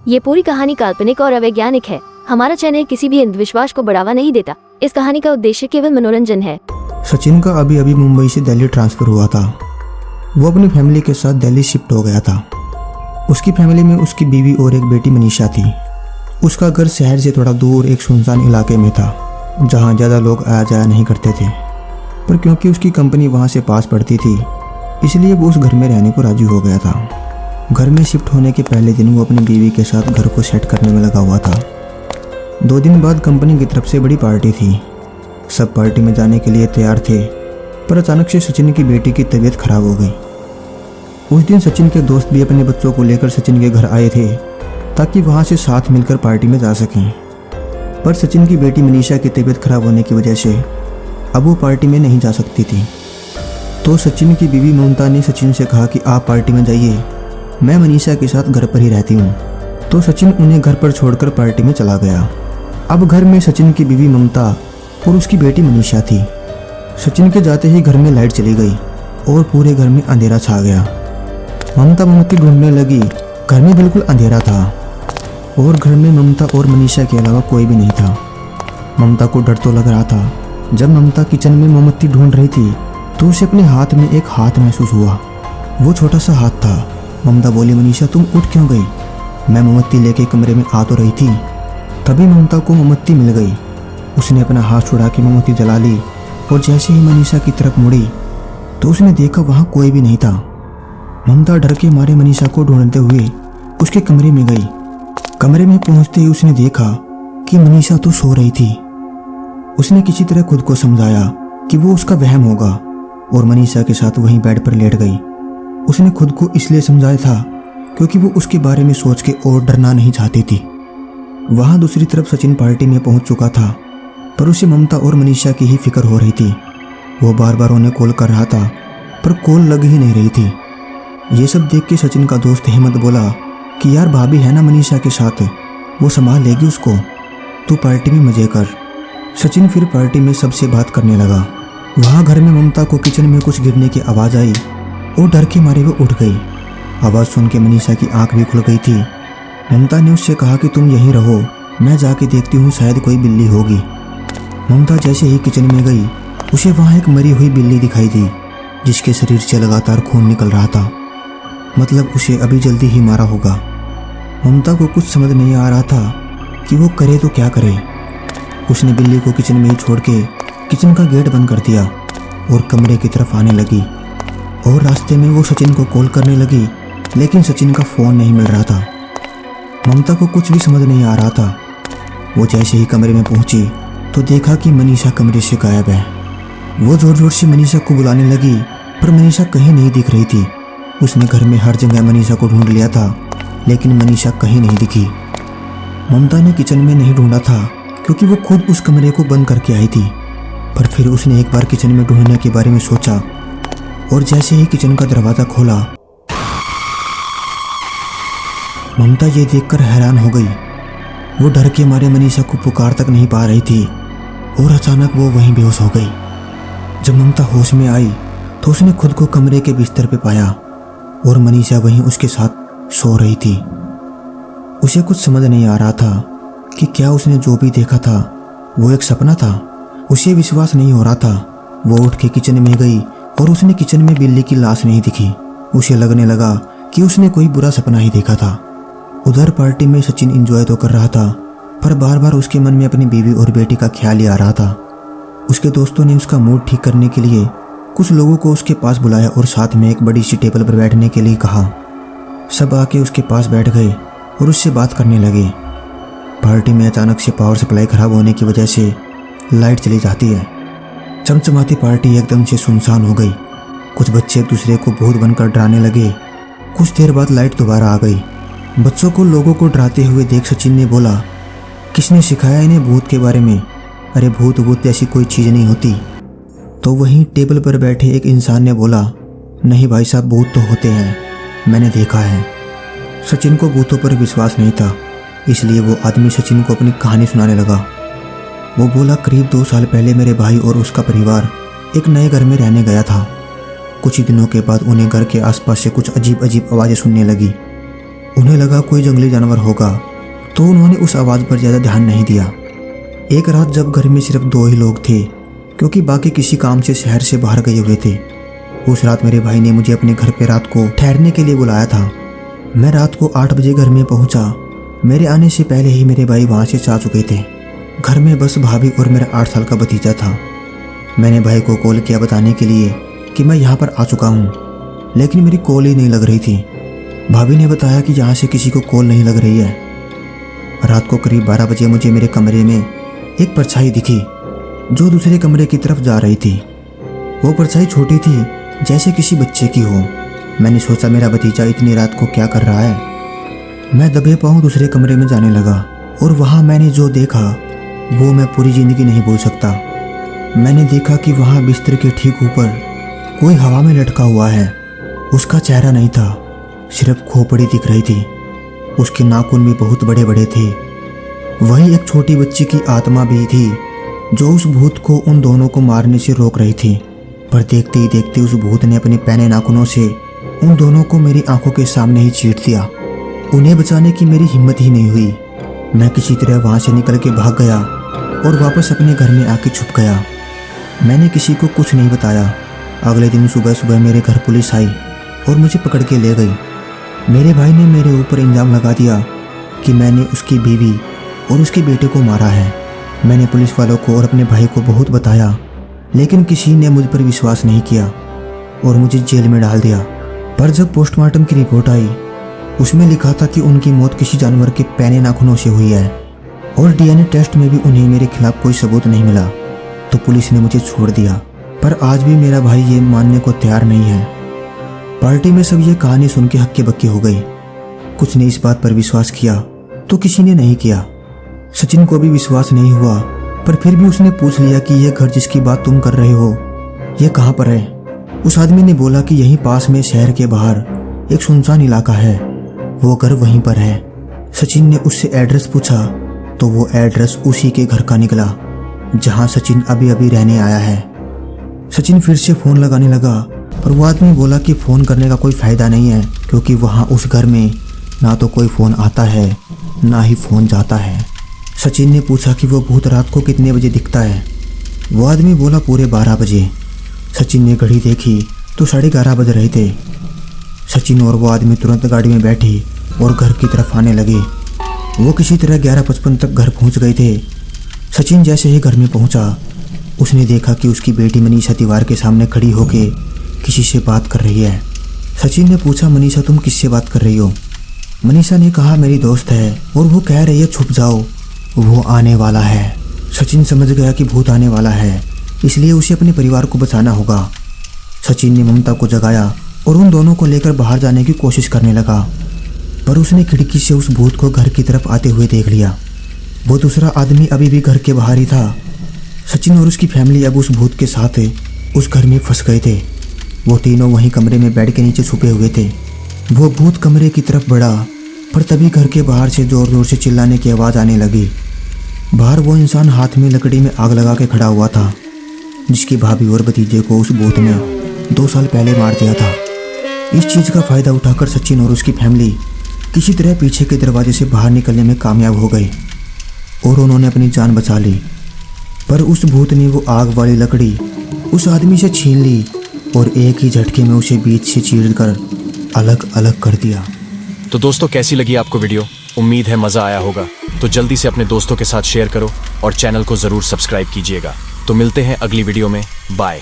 ये पूरी कहानी काल्पनिक और अवैज्ञानिक है। हमारा चैनल किसी भी अंधविश्वास को बढ़ावा नहीं देता। इस कहानी का उद्देश्य केवल मनोरंजन है। सचिन का अभी अभी मुंबई से दिल्ली ट्रांसफ़र हुआ था। वो अपनी फैमिली के साथ दिल्ली शिफ्ट हो गया था। उसकी फैमिली में उसकी बीवी और एक बेटी मनीषा थी। उसका घर शहर से थोड़ा दूर एक सुनसान इलाके में था, जहाँ ज़्यादा लोग आया जाया नहीं करते थे। पर क्योंकि उसकी कंपनी वहाँ से पास पड़ती थी, इसलिए वो उस घर में रहने को राजी हो गया था। घर में शिफ्ट होने के पहले दिन वो अपनी बीवी के साथ घर को सेट करने में लगा हुआ था। 2 दिन बाद कंपनी की तरफ से बड़ी पार्टी थी। सब पार्टी में जाने के लिए तैयार थे, पर अचानक से सचिन की बेटी की तबीयत खराब हो गई। उस दिन सचिन के दोस्त भी अपने बच्चों को लेकर सचिन के घर आए थे, ताकि वहाँ से साथ मिलकर पार्टी में जा सकें। पर सचिन की बेटी मनीषा की तबीयत खराब होने की वजह से अब वो पार्टी में नहीं जा सकती थी। तो सचिन की बीवी ममता ने सचिन से कहा कि आप पार्टी में जाइए, मैं मनीषा के साथ घर पर ही रहती हूँ। तो सचिन उन्हें घर पर छोड़कर पार्टी में चला गया। अब घर में सचिन की बीवी ममता और उसकी बेटी मनीषा थी। सचिन के जाते ही घर में लाइट चली गई और पूरे घर में अंधेरा छा गया। ममता मोमबत्ती ढूंढने लगी। घर में बिल्कुल अंधेरा था और घर में ममता और मनीषा के अलावा कोई भी नहीं था। ममता को डर तो लग रहा था। जब ममता किचन में मोमबत्ती ढूंढ रही थी तो उसे अपने हाथ में एक हाथ महसूस हुआ। वो छोटा सा हाथ था। ममता बोली, मनीषा तुम उठ क्यों गई? मैं मोमबत्ती लेके कमरे में आ तो रही थी। तभी ममता को मोमबत्ती मिल गई। उसने अपना हाथ छुड़ा के मोमबत्ती जला ली और जैसे ही मनीषा की तरफ मुड़ी तो उसने देखा वहाँ कोई भी नहीं था। ममता डर के मारे मनीषा को ढूंढते हुए उसके कमरे में गई। कमरे में पहुंचते ही उसने देखा कि मनीषा तो सो रही थी। उसने किसी तरह खुद को समझाया कि वो उसका वहम होगा और मनीषा के साथ वहीं बेड पर लेट गई। उसने खुद को इसलिए समझाया था क्योंकि वो उसके बारे में सोच के और डरना नहीं चाहती थी। वहाँ दूसरी तरफ सचिन पार्टी में पहुंच चुका था, पर उसे ममता और मनीषा की ही फिक्र हो रही थी। वो बार बार उन्हें कॉल कर रहा था, पर कॉल लग ही नहीं रही थी। ये सब देख के सचिन का दोस्त हेमंत बोला कि यार भाभी है ना मनीषा के साथ, वो संभाल लेगी उसको, तू पार्टी में मजे कर। सचिन फिर पार्टी में सबसे बात करने लगा। वहाँ घर में ममता को किचन में कुछ गिरने की आवाज़ आई और डर के मारे वो उठ गई। आवाज़ सुन के मनीषा की आंख भी खुल गई थी। ममता ने उससे कहा कि तुम यहीं रहो, मैं जाके देखती हूँ, शायद कोई बिल्ली होगी। ममता जैसे ही किचन में गई उसे वहाँ एक मरी हुई बिल्ली दिखाई दी, जिसके शरीर से लगातार खून निकल रहा था। मतलब उसे अभी जल्दी ही मारा होगा। ममता को कुछ समझ नहीं आ रहा था कि वो करे तो क्या करे। उसने बिल्ली को किचन में ही छोड़ के किचन का गेट बंद कर दिया और कमरे की तरफ आने लगी। और रास्ते में वो सचिन को कॉल करने लगी, लेकिन सचिन का फ़ोन नहीं मिल रहा था। ममता को कुछ भी समझ नहीं आ रहा था। वो जैसे ही कमरे में पहुंची तो देखा कि मनीषा कमरे से गायब है। वो ज़ोर ज़ोर से मनीषा को बुलाने लगी, पर मनीषा कहीं नहीं दिख रही थी। उसने घर में हर जगह मनीषा को ढूंढ लिया था, लेकिन मनीषा कहीं नहीं दिखी। ममता ने किचन में नहीं ढूंढा था क्योंकि वो खुद उस कमरे को बंद करके आई थी। पर फिर उसने एक बार किचन में ढूंढने के बारे में सोचा और जैसे ही किचन का दरवाज़ा खोला, ममता ये देखकर हैरान हो गई। वो डर के मारे मनीषा को पुकार तक नहीं पा रही थी और अचानक वो वहीं बेहोश हो गई। जब ममता होश में आई तो उसने खुद को कमरे के बिस्तर पे पाया और मनीषा वहीं उसके साथ सो रही थी। उसे कुछ समझ नहीं आ रहा था कि क्या उसने जो भी देखा था वो एक सपना था। उसे विश्वास नहीं हो रहा था। वो उठ के किचन में गई और उसने किचन में बिल्ली की लाश नहीं दिखी। उसे लगने लगा कि उसने कोई बुरा सपना ही देखा था। उधर पार्टी में सचिन एंजॉय तो कर रहा था, पर बार बार उसके मन में अपनी बीवी और बेटी का ख्याल ही आ रहा था। उसके दोस्तों ने उसका मूड ठीक करने के लिए कुछ लोगों को उसके पास बुलाया और साथ में एक बड़ी सी टेबल पर बैठने के लिए कहा। सब आके उसके पास बैठ गए और उससे बात करने लगे। पार्टी में अचानक से पावर सप्लाई खराब होने की वजह से लाइट चली जाती है। चमचमाती पार्टी एकदम से सुनसान हो गई। कुछ बच्चे एक दूसरे को भूत बनकर डराने लगे। कुछ देर बाद लाइट दोबारा आ गई। बच्चों को लोगों को डराते हुए देख सचिन ने बोला, किसने सिखाया इन्हें भूत के बारे में? अरे भूत भूत ऐसी कोई चीज़ नहीं होती। तो वहीं टेबल पर बैठे एक इंसान ने बोला, नहीं भाई साहब, भूत तो होते हैं, मैंने देखा है। सचिन को भूतों पर विश्वास नहीं था, इसलिए वो आदमी सचिन को अपनी कहानी सुनाने लगा। वो बोला, करीब 2 साल पहले मेरे भाई और उसका परिवार एक नए घर में रहने गया था। कुछ ही दिनों के बाद उन्हें घर के आसपास से कुछ अजीब अजीब आवाज़ें सुनने लगी उन्हें लगा कोई जंगली जानवर होगा, तो उन्होंने उस आवाज़ पर ज़्यादा ध्यान नहीं दिया। एक रात जब घर में सिर्फ 2 ही लोग थे, क्योंकि बाकी किसी काम से शहर से बाहर गए हुए थे, उस रात मेरे भाई ने मुझे अपने घर पे रात को ठहरने के लिए बुलाया था। मैं रात को 8 बजे घर में पहुंचा। मेरे आने से पहले ही मेरे भाई वहाँ से जा चुके थे। घर में बस भाभी और मेरा 8 साल का भतीजा था। मैंने भाई को कॉल किया बताने के लिए कि मैं यहाँ पर आ चुका हूँ, लेकिन मेरी कॉल ही नहीं लग रही थी। भाभी ने बताया कि यहाँ से किसी को कॉल नहीं लग रही है। रात को करीब 12 बजे मुझे मेरे कमरे में एक परछाई दिखी जो दूसरे कमरे की तरफ जा रही थी। वो परछाई छोटी थी, जैसे किसी बच्चे की हो। मैंने सोचा मेरा भतीजा इतनी रात को क्या कर रहा है। मैं दबे पाँव दूसरे कमरे में जाने लगा और वहाँ मैंने जो देखा वो मैं पूरी ज़िंदगी नहीं भूल सकता। मैंने देखा कि वहाँ बिस्तर के ठीक ऊपर कोई हवा में लटका हुआ है। उसका चेहरा नहीं था, सिर्फ खोपड़ी दिख रही थी। उसके नाखून भी बहुत बड़े बड़े थे। वही एक छोटी बच्ची की आत्मा भी थी जो उस भूत को उन दोनों को मारने से रोक रही थी। पर देखते ही देखते उस भूत ने अपने पैने नाखूनों से उन दोनों को मेरी आंखों के सामने ही चीर दिया। उन्हें बचाने की मेरी हिम्मत ही नहीं हुई। मैं किसी तरह वहाँ से निकल के भाग गया और वापस अपने घर में आके छुप गया। मैंने किसी को कुछ नहीं बताया। अगले दिन सुबह सुबह मेरे घर पुलिस आई और मुझे पकड़ के ले गई। मेरे भाई ने मेरे ऊपर इल्ज़ाम लगा दिया कि मैंने उसकी बीवी और उसके बेटे को मारा है। मैंने पुलिस वालों को और अपने भाई को बहुत बताया, लेकिन किसी ने मुझ पर विश्वास नहीं किया और मुझे जेल में डाल दिया। पर जब पोस्टमार्टम की रिपोर्ट आई, उसमें लिखा था कि उनकी मौत किसी जानवर के पैने नाखूनों से हुई है और डीएनए टेस्ट में भी उन्हें मेरे खिलाफ कोई सबूत नहीं मिला, तो पुलिस ने मुझे छोड़ दिया। पर आज भी मेरा भाई ये मानने को तैयार नहीं है। पार्टी में सब ये कहानी सुन के हक्के बक्के हो गई। कुछ ने इस बात पर विश्वास किया तो किसी ने नहीं किया। सचिन को भी विश्वास नहीं हुआ, पर फिर भी उसने पूछ लिया कि यह घर जिसकी बात तुम कर रहे हो यह कहाँ पर है। उस आदमी ने बोला कि यहीं पास में शहर के बाहर एक सुनसान इलाका है, वो घर वहीं पर है। सचिन ने उससे एड्रेस पूछा तो वो एड्रेस उसी के घर का निकला जहाँ सचिन अभी अभी रहने आया है। सचिन फिर से फ़ोन लगाने लगा, पर वो आदमी बोला कि फ़ोन करने का कोई फ़ायदा नहीं है, क्योंकि वहाँ उस घर में ना तो कोई फ़ोन आता है ना ही फ़ोन जाता है। सचिन ने पूछा कि वो भूत रात को कितने बजे दिखता है। वो आदमी बोला पूरे 12 बजे। सचिन ने घड़ी देखी तो 11:30 बज रहे थे। सचिन और वो आदमी तुरंत गाड़ी में बैठे और घर की तरफ आने लगे। वो किसी तरह 11:55 तक घर पहुंच गए थे। सचिन जैसे ही घर में पहुंचा, उसने देखा कि उसकी बेटी मनीषा दीवार के सामने खड़ी होके किसी से बात कर रही है। सचिन ने पूछा, मनीषा तुम किससे बात कर रही हो? मनीषा ने कहा मेरी दोस्त है और वो कह रही है छुप जाओ, वो आने वाला है। सचिन समझ गया कि भूत आने वाला है, इसलिए उसे अपने परिवार को बचाना होगा। सचिन ने ममता को जगाया और उन दोनों को लेकर बाहर जाने की कोशिश करने लगा, पर उसने खिड़की से उस भूत को घर की तरफ आते हुए देख लिया। वो दूसरा आदमी अभी भी घर के बाहर ही था। सचिन और उसकी फैमिली अब उस भूत के साथ उस घर में फंस गए थे। वो तीनों वहीं कमरे में बेड के नीचे छुपे हुए थे। वो भूत कमरे की तरफ बढ़ा, पर तभी घर के बाहर से जोर जोर से चिल्लाने की आवाज़ आने लगी। बाहर वो इंसान हाथ में लकड़ी में आग लगा के खड़ा हुआ था, जिसकी भाभी और भतीजे को उस भूत ने 2 साल पहले मार दिया था। इस चीज़ का फ़ायदा उठाकर सचिन और उसकी फैमिली किसी तरह पीछे के दरवाजे से बाहर निकलने में कामयाब हो गए और उन्होंने अपनी जान बचा ली। पर उस भूत ने वो आग वाली लकड़ी उस आदमी से छीन ली और एक ही झटके में उसे बीच से चीरकर अलग अलग कर दिया। तो दोस्तों, कैसी लगी आपको वीडियो? उम्मीद है मज़ा आया होगा। तो जल्दी से अपने दोस्तों के साथ शेयर करो और चैनल को ज़रूर सब्सक्राइब कीजिएगा। तो मिलते हैं अगली वीडियो में। बाय।